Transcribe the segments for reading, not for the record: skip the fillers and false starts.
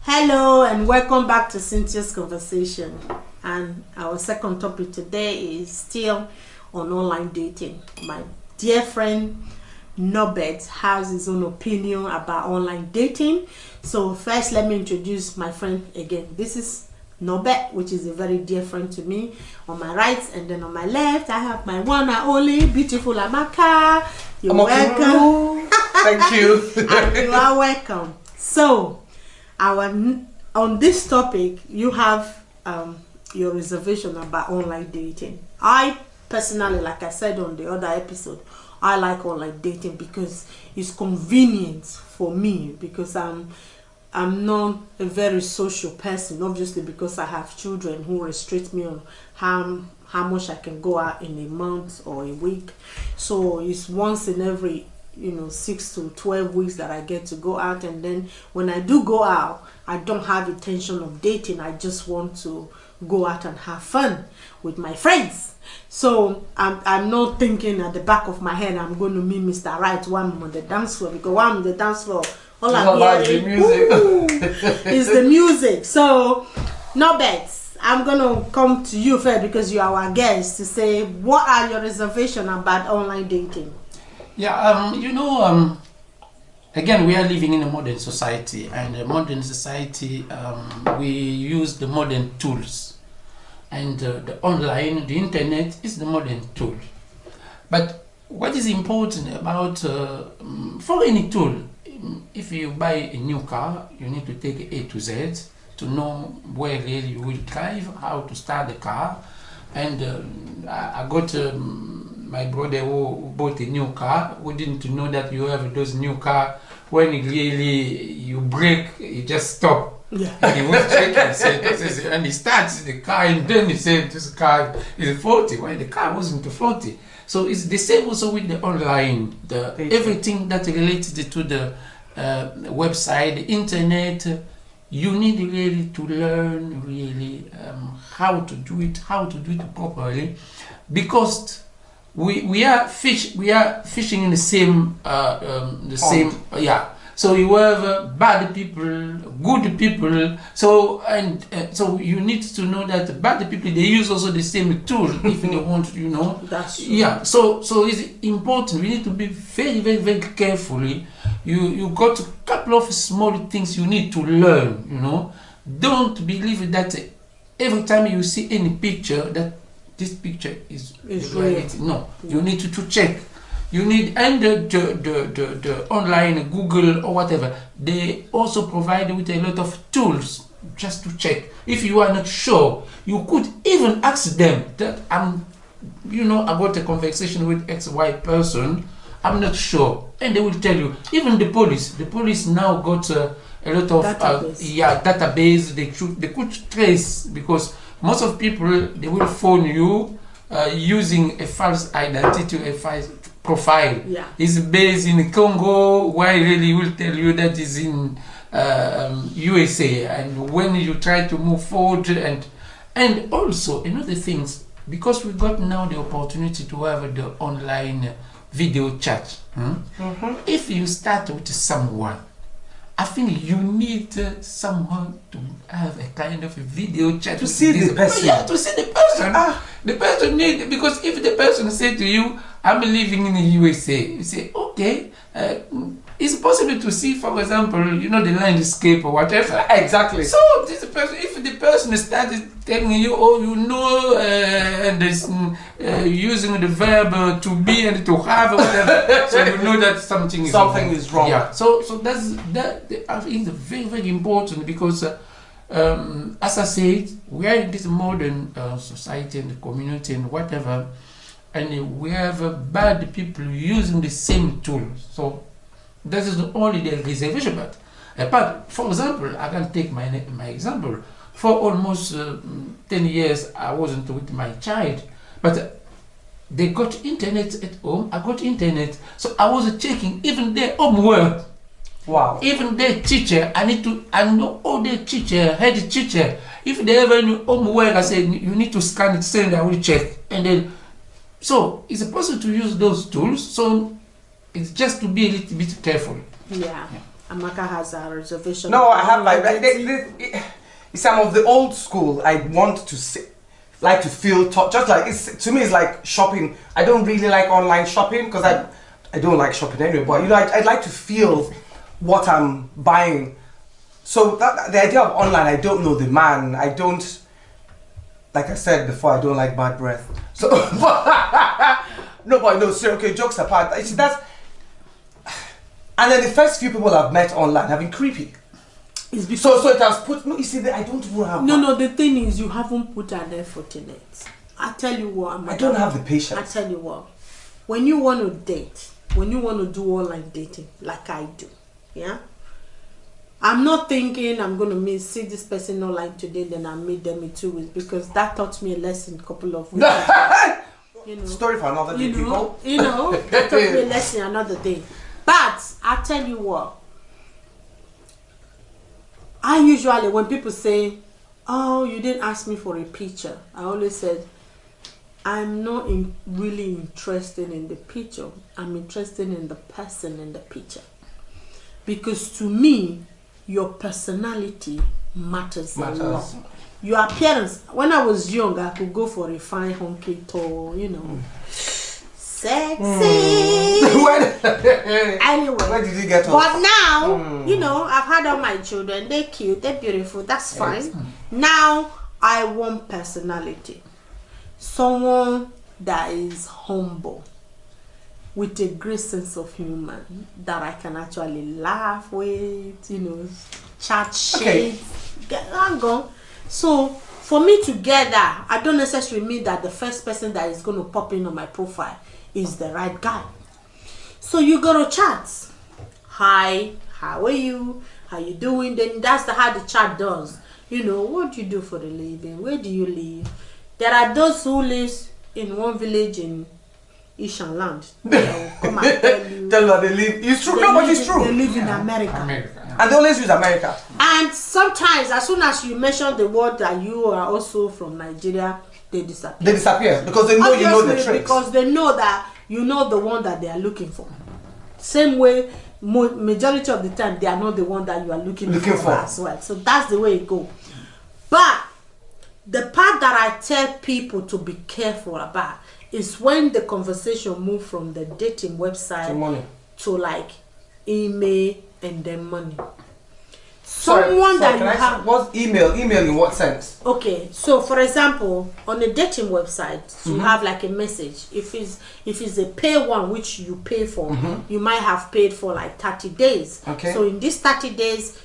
Hello and welcome back to Cynthia's Conversation. And our second topic today is still on online dating. My dear friend Norbert has his own opinion about online dating. So first, let me introduce my friend again. This is Norbert, which is a very dear friend to me, on my right, and then on my left I have my one and only beautiful Amaka. You're welcome. Thank you. And you are welcome. So on this topic, you have your reservation about online dating. I personally, like I said on the other episode, I like online dating because it's convenient for me, because I'm not a very social person, obviously, because I have children who restrict me on how much I can go out in a month or a week. So it's once in every 6 to 12 weeks that I get to go out, and then when I do go out, I don't have intention of dating. I just want to go out and have fun with my friends. So I'm not thinking at the back of my head I'm going to meet Mr. Right while I'm on the dance floor, because while I'm on the dance floor, all I'm hearing is the music. So Norbert, I'm gonna come to you first because you are our guest, to say what are your reservations about online dating. Yeah, again, we are living in a modern society, and a modern society, we use the modern tools, and the online, the internet is the modern tool. But what is important about, for any tool, if you buy a new car, you need to take A to Z to know where really you will drive, how to start the car. And I got my brother who bought a new car, who didn't know that you have those new car, when really you brake, you just stop. Yeah. And he was checking, and he starts the car, and then he said this car is 40, while the car wasn't 40. So it's the same also with the online, everything that relates to the website, the internet. You need really to learn how to do it properly, because we are fishing in the same same. So you have bad people, good people. So so you need to know that bad people, they use also the same tool if they want, That's true. Yeah. So it's important. We need to be very, very, very carefully. You got a couple of small things you need to learn. Don't believe that every time you see any picture that this picture is reality. No, you need to check. You need, and the online Google or whatever, they also provide with a lot of tools just to check. If you are not sure, you could even ask them that I got a conversation with XY person, I'm not sure, and they will tell you. Even the police now got a lot of database. They could trace, because most of people, they will phone you using a false identity, a false profile. Yeah. It's based in Congo, where really will tell you that is in USA. And when you try to move forward, and also another things, because we got now the opportunity to have the online video chat. If you start with someone, I think you need someone to have a kind of a video chat to see the person. Yeah, to see the person. The person need, because if the person say to you, I'm living in the USA, you say, okay, it's possible to see, for example, the landscape or whatever. Exactly. So this person, if the person started telling you, and is using the verb to be and to have, whatever, so you know that something is wrong. Yeah. So that I think is very, very important, because as I said, we are in this modern society and community and whatever, and we have bad people using the same tools. So that is only the reservation. But for example, I can take my example. For almost 10 years, I wasn't with my child, but they got internet at home. I got internet, so I was checking even their homework. Wow. Even their teacher, I know all their teacher, head teacher. If they have any homework, I said you need to scan it, send, I will check. And then, so it's possible to use those tools. So it's just to be a little bit careful. Yeah. Amaka has a reservation. No, I have like I'm of the old school. I want to like to feel just like to me it's like shopping. I don't really like online shopping because I don't like shopping anyway. But you know, I'd like to feel what I'm buying. So the idea of online, I don't know the man. I don't, like I said before, I don't like bad breath. So no, but no, seriously, okay, jokes apart. You see, that's. And then the first few people I've met online have been creepy. It's because so it has put. No, you see, I don't even have. No, the thing is, you haven't put an effort in it. I tell you what, I don't have the patience. I tell you what, when you want to date, when you want to do online dating, like I do, yeah. I'm not thinking I'm going to see this person online today, then I'll meet them in 2 weeks, because that taught me a lesson a couple of weeks ago. You know, story for another day, people. You know, that taught me a lesson another day. But I tell you what, I usually, when people say, oh, you didn't ask me for a picture, I always said, I'm not really interested in the picture. I'm interested in the person in the picture. Because to me, your personality matters a lot. Your appearance. When I was young, I could go for a fine honky tall, you know, sexy. Anyway, where did you get off? But now, you know, I've had all my children. They're cute. They're beautiful. That's fine. Now I want personality. Someone that is humble, with a great sense of humor, that I can actually laugh with, you know, chat shit, get on. So for me to get that, I don't necessarily mean that the first person that is going to pop in on my profile is the right guy. So you go to chat. Hi, how are you? How you doing? Then that's how the chat does. You know, what do you do for a living? Where do you live? There are those who live in one village in Ishan land. Come and tell you. Tell you they live. It's true. No, but it's true. They live in America. And they always use America. And sometimes, as soon as you mention the word that you are also from Nigeria, they disappear. They disappear because they know you know the tricks. Because they know that you know the one that they are looking for. Same way, majority of the time, they are not the one that you are looking for as well. So that's the way it goes. But the part that I tell people to be careful about is when the conversation move from the dating website to like email and then money. Someone that you have. What's email? Email in what sense? Okay, so for example, on a dating website, you have like a message. If it's a pay one which you pay for, you might have paid for like 30 days. Okay. So in these 30 days,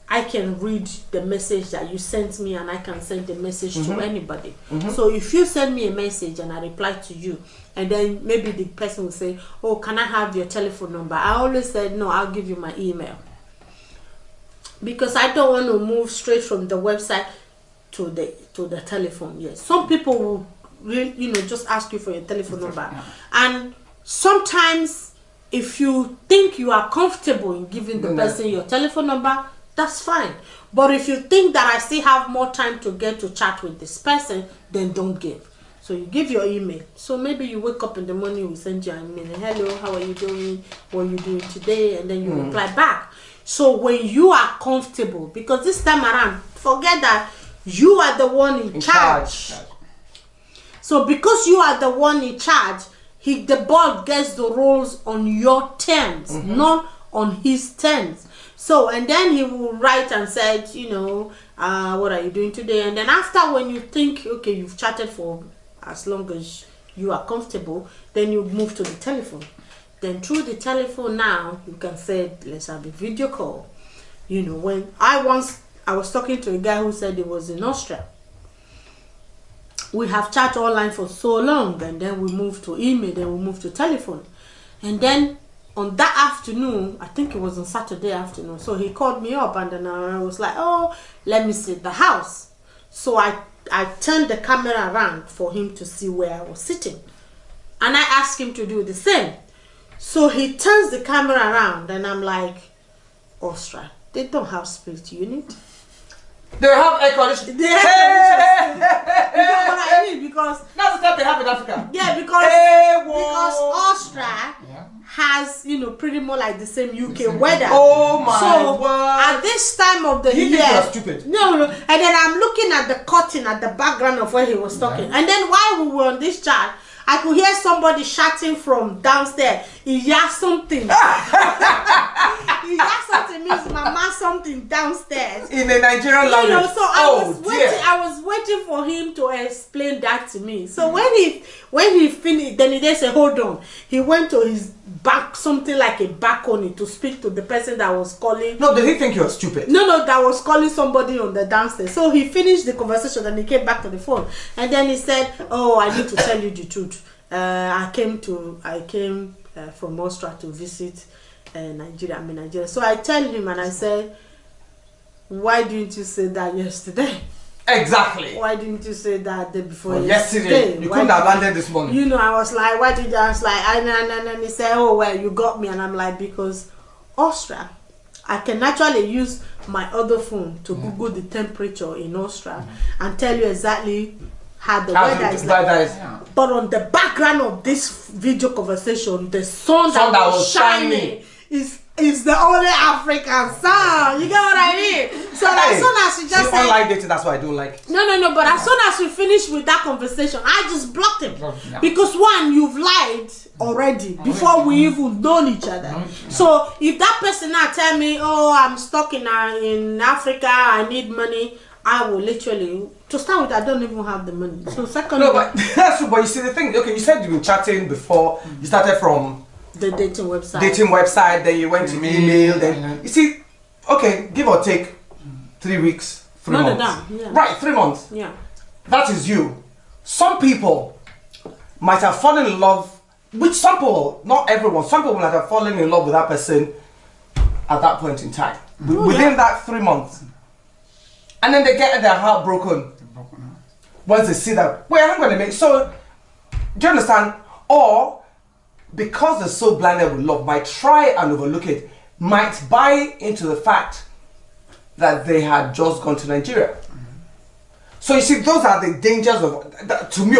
I can read the message that you sent me, and I can send the message to anybody. So if you send me a message and I reply to you, and then maybe the person will say, oh, can I have your telephone number? I always said, no, I'll give you my email. Because I don't want to move straight from the website to the telephone. Yes, some people will really, you know, just ask you for your telephone number. And sometimes if you think you are comfortable in giving the person your telephone number, that's fine. But if you think that I still have more time to get to chat with this person, then don't give. So you give your email. So maybe you wake up in the morning, we send you an email. Hello, how are you doing? What are you doing today? And then you reply back. So when you are comfortable, because this time around, forget that you are the one in charge. So because you are the one in charge, the boss gets the roles on your terms, not on his terms. So, and then he will write and said, you know, what are you doing today? And then after, when you think, okay, you've chatted for as long as you are comfortable, then you move to the telephone. Then through the telephone now, you can say, let's have a video call. You know, when I was talking to a guy who said he was in Austria. We have chat online for so long, and then we moved to email, then we moved to telephone. And then on that afternoon, I think it was on Saturday afternoon, so he called me up, and then I was like, oh, let me see the house. So I turned the camera around for him to see where I was sitting. And I asked him to do the same. So he turns the camera around, and I'm like, Austria, they don't have split unit. They have air conditioning. They have conditioning. You know what I mean? Because That's the stuff they have in Africa. yeah, because Austria has, you know, pretty much like the same UK weather. Oh my so word. at this time of the You year, think you're stupid. no, and then I'm looking at the curtain at the background of where he was talking, and then while we were on this chat, I could hear somebody shouting from downstairs. He heard something. He heard something, means mama something downstairs. In a Nigerian language. You know, so I was waiting for him to explain that to me. So when he finished, then he just said, hold on. He went to his back, something like a balcony, to speak to the person that was calling. No, did he think you were stupid? No, that was calling somebody on the downstairs. So he finished the conversation and he came back to the phone. And then he said, oh, I need to tell you the truth. I came from Austria to visit Nigeria. I'm in Nigeria. So I tell him and I said, why didn't you say that yesterday? Exactly. Why didn't you say that the day before yesterday? You couldn't have landed this morning. You know, I was like, why did you? I was like, and he said, oh, well, you got me. And I'm like, because Austria, I can actually use my other phone to Google the temperature in Austria and tell you exactly how the weather is like. But on the background of this video conversation, the sun that was shining is the only African sun. You get what I mean? So as soon as you just online dating, that's why I don't like it. No. But as soon as we finish with that conversation, I just blocked him. Because one, you've lied already before we even known each other. So if that person now tell me, oh, I'm stuck in Africa, I need money, I will literally, to start with, I don't even have the money. So second, no, but that's true. But you see the thing. Okay, you said you've been chatting before. You started from the dating website. Then you went to email. Then you see, okay, give or take 3 weeks, 3 months. Yeah. Right, 3 months. Yeah. That is you. Some people might have fallen in love with some people, not everyone. Some people might have fallen in love with that person at that point in time, within that 3 months. And then they get their heart broken once they see that, wait, I'm going to make, so, do you understand? Or, because they're so blinded with love, might try and overlook it, might buy into the fact that they had just gone to Nigeria. So you see, those are the dangers of, to me,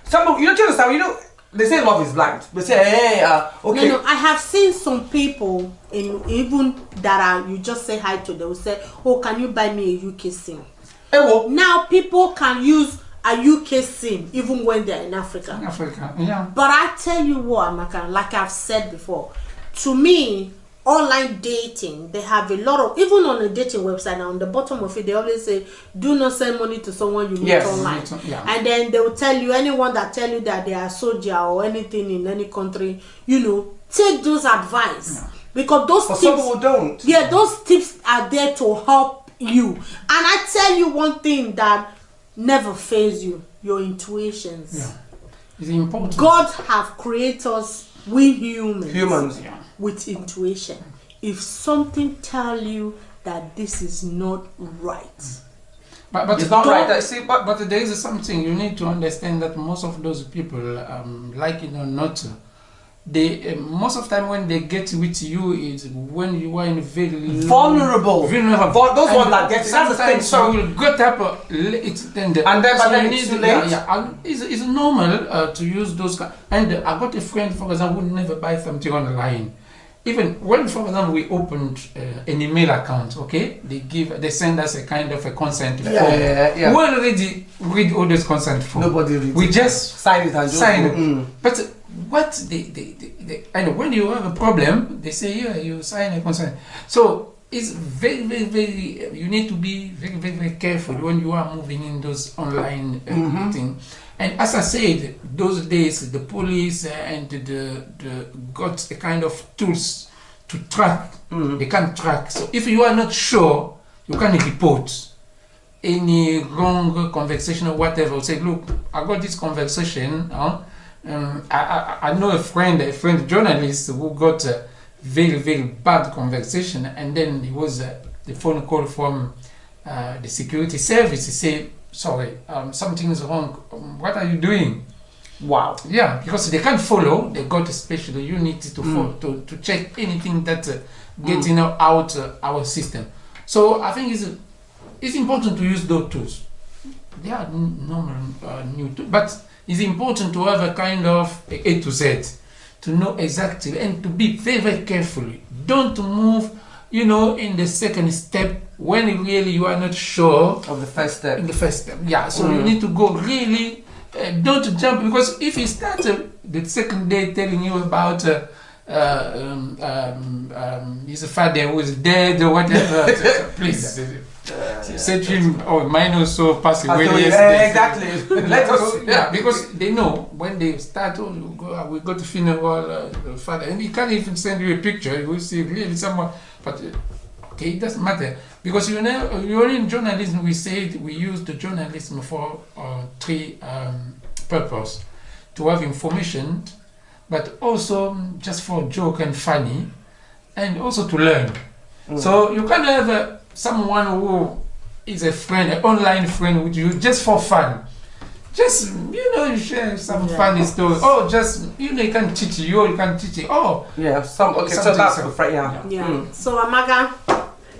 some people, you don't understand, you know, they say love is blind. They say, hey, okay. No, I have seen some people, even that are, you just say hi to, they will say, oh, can you buy me a UK SIM? Hey, well, now people can use a UK SIM even when they're in Africa. But I tell you what, Amaka, like I've said before, to me, online dating, they have a lot of, even on a dating website, on the bottom of it, they always say, do not send money to someone you meet online. And then they will tell you, anyone that tell you that they are soldier or anything in any country, you know, take those advice. Because those tips, some people don't. Yeah, those tips are there to help you. And I tell you one thing that never fails you, your intuitions. It's important. God have created us, we humans. With intuition. If something tell you that this is not right, but it's not right. See, but there is something you need to understand, that most of those people, like it or not, they most of the time when they get with you is when you are in very vulnerable. Those ones that get sometimes so you will get up it's tender. And then, so but then it's too late. It's normal to use those. And I got a friend, for example, who never buy something online. Even when, for example, we opened an email account, okay, they send us a kind of a consent form. We already read all this consent form. Nobody reads. We just sign it and sign it. But what they and when you have a problem, they say, yeah, you sign a consent. So it's very, very, very. You need to be very, very, very careful when you are moving in those online things. And as I said, those days the police and the got a kind of tools to track. They can track. So if you are not sure, you can report any wrong conversation or whatever. Say, look, I got this conversation. I know a friend journalist who got a very, very bad conversation, and then it was the phone call from the security service. He said, sorry, something is wrong. What are you doing? Wow. Yeah, because they can't follow. They got a special unit to follow, to check anything that getting out our system. So I think it's it's important to use those tools. They are normal new tools, but it's important to have a kind of A to Z, to know exactly and to be very, very carefully. Don't move, in the second step when really you are not sure Of the first step. in the first step. Yeah, so you need to go really, don't jump, because if you start the second day telling you about his father who is dead or whatever, please say to him, mine also passed away yesterday. Exactly. Let us. Yeah, because they know when they start, we go to funeral, the father, and he can't even send you a picture. You will see really someone, but okay, it doesn't matter, because you're in journalism. We use the journalism for three purposes: to have information, but also just for joke and funny, and also to learn. So you can have someone who is a friend, an online friend with you, just for fun. Just, you share some funny story. Oh, just, you can teach you, or you can teach it. Oh, yeah, okay, so that's the friend, Yeah. So, Amaka,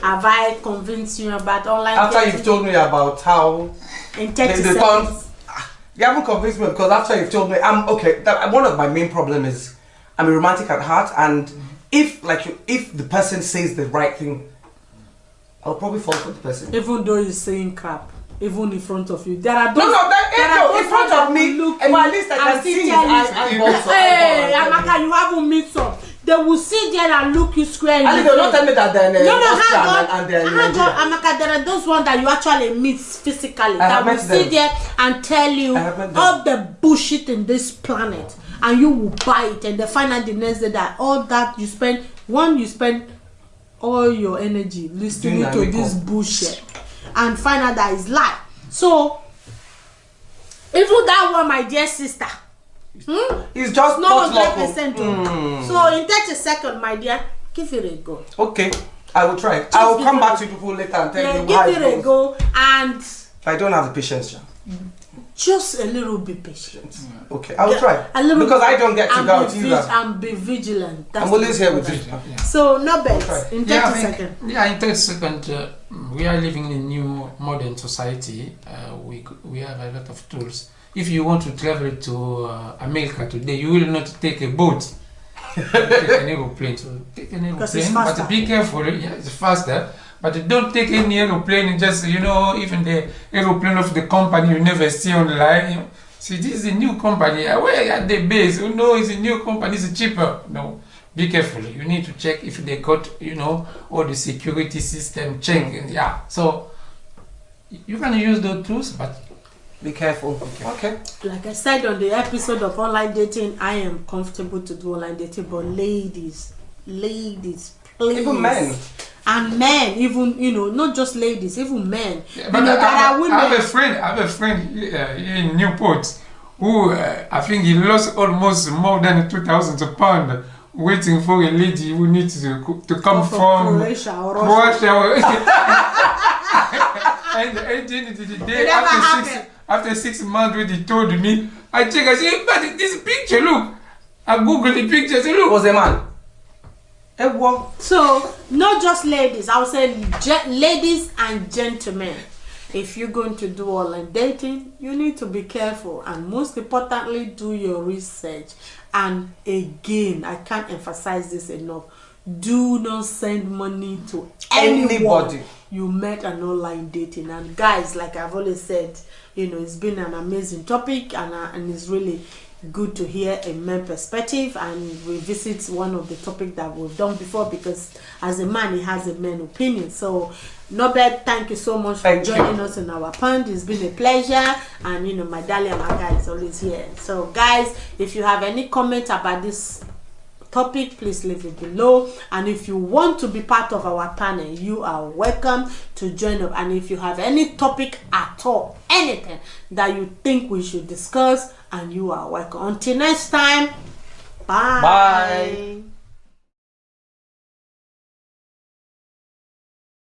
have I convinced you about online After dating? you've told me about how In 30 the seconds. you haven't convinced me, because after you've told me, one of my main problem is I'm a romantic at heart, and if the person says the right thing, I'll probably fall for the person. Even though you're saying crap, even in front of you, there are those. No, in front of me, but at least I can see his eyeballs. Hey, Amaka, you haven't mixed up. They will sit there and look you square in the And face. they'll not tell me that they're in No, Austria and they're in hang Nigeria. on, Amaka. There are those ones that you actually meet physically that have will met sit them. there and tell you I have met them. all the bullshit in this planet, and you will buy it, and they find out the next day that all that you spend all your energy listening to this bullshit, and find out that it's lie. So even that one, my dear sister, It's just not not 100%. local. So in 30 seconds, my dear, give it a go. Okay, I will try. I will come back to you later and tell you how give it a go, and I don't have the patience, just a little bit patient. Okay, I will try. A little Because bit, I don't get to go out either. And be vigilant. That's I'm always here with important. you. So, Norbert, Okay. in 30 seconds. Yeah, in 30 seconds, we are living in a new modern society. We have a lot of tools. If you want to travel to America today, you will not take a boat. You take an aeroplane. So take an aeroplane, but be careful. Yeah, it's faster. But don't take any aeroplane and just, even the aeroplane of the company you never see online. See, this is a new company. Where at the base? No, it's a new company. It's cheaper. No. Be careful. You need to check if they got, all the security system check. Yeah. So you can use those tools, but be careful. Okay. Like I said on the episode of online dating, I am comfortable to do online dating, but ladies, please. Even men. And men, even, not just ladies, even men. Yeah, but there are women. I have a friend in Newport who I think he lost almost more than 2,000 pounds waiting for a lady who needs to come from Croatia or Russia. And at the end of the day, after 6 months when he told me, I said, but this picture, look. I googled the picture, I said, look. Was a man. So, not just ladies, I would say ladies and gentlemen. If you're going to do online dating, you need to be careful, and most importantly, do your research. And again, I can't emphasize this enough. Do not send money to anybody you met an online dating. And guys, like I've always said, it's been an amazing topic, and it's really good to hear a man perspective and revisit one of the topics that we've done before, because as a man he has a man opinion. So Norbert, thank you so much for joining us in our pond. It's been a pleasure, and my darling Amaka is always here. So guys, if you have any comment about this topic, please leave it below, and if you want to be part of our panel, you are welcome to join up. And if you have any topic at all, anything that you think we should discuss, and you are welcome. Until next time, bye.